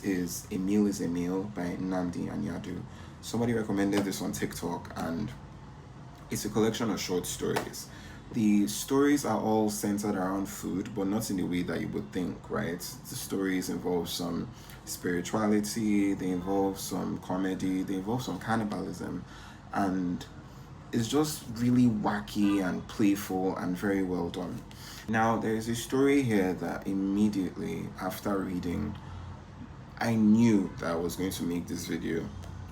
is A Meal is a Meal by Nnamdi Anyadu. Somebody recommended this on TikTok, and it's a collection of short stories. The stories are all centered around food, but not in the way that you would think, right? The stories involve some spirituality, they involve some comedy, they involve some cannibalism, and it's just really wacky and playful and very well done. Now, there's a story here that immediately after reading, I knew that I was going to make this video,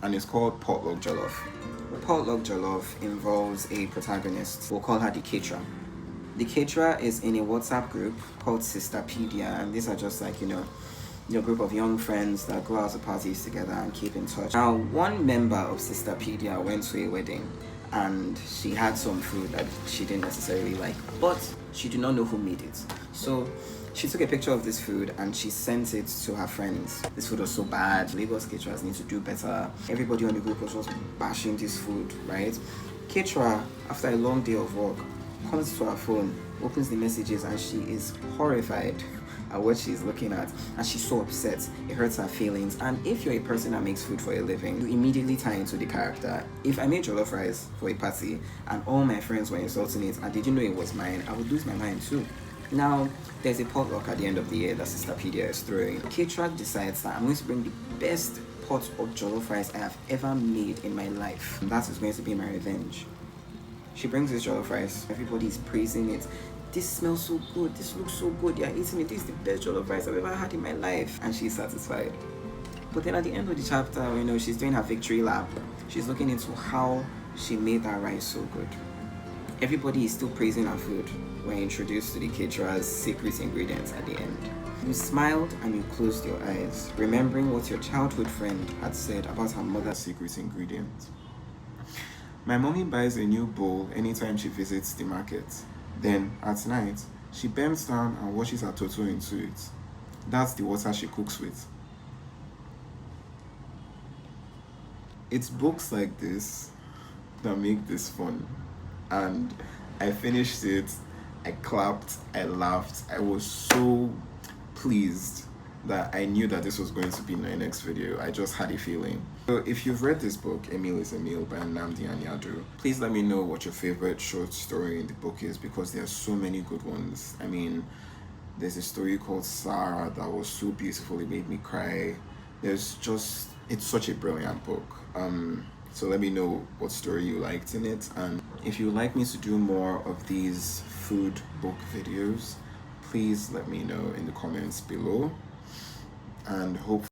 and it's called Potluck Jollof. Potluck Jollof involves a protagonist. We'll call her the caterer. The caterer is in a WhatsApp group called Sisterpedia, and these are just like, your group of young friends that go out to parties together and keep in touch. Now, one member of Sisterpedia went to a wedding, and she had some food that she didn't necessarily like, but she did not know who made it. So she took a picture of this food and she sent it to her friends. This food was so bad, Lagos caterers need to do better. Everybody on the group was just bashing this food, right? Caterer, after a long day of work, comes to her phone, opens the messages, and she is horrified at what she's looking at, and she's so upset. It hurts her feelings. And if you're a person that makes food for a living, you immediately tie into the character. If I made jollof rice for a party and all my friends were insulting it and they didn't know it was mine, I would lose my mind too. Now, there's a potluck at the end of the year that Sisterpedia is throwing. Caterer decides that I'm going to bring the best pot of jollof rice I have ever made in my life. And that is going to be my revenge. She brings this jollof rice. Everybody is praising it. This smells so good. This looks so good. You're eating it. This is the best jollof rice I've ever had in my life. And she's satisfied. But then at the end of the chapter, she's doing her victory lap. She's looking into how she made that rice so good. Everybody is still praising her food. We're introduced to the caterer's secret ingredients at the end. You smiled and you closed your eyes, remembering what your childhood friend had said about her mother's secret ingredient. My mommy buys a new bowl anytime she visits the market. Then, at night, she bends down and washes her toto into it. That's the water she cooks with. It's books like this that make this fun. And I finished it, I clapped, I laughed. I was so pleased that I knew that this was going to be my next video. I just had a feeling. So if you've read this book, A Meal is a Meal by Nnamdi Anyadu, please let me know what your favorite short story in the book is, because there are so many good ones. I mean, there's a story called Sarah that was so beautiful, it made me cry. It's such a brilliant book. So let me know what story you liked in it, and if you would like me to do more of these food book videos, please let me know in the comments below, and hopefully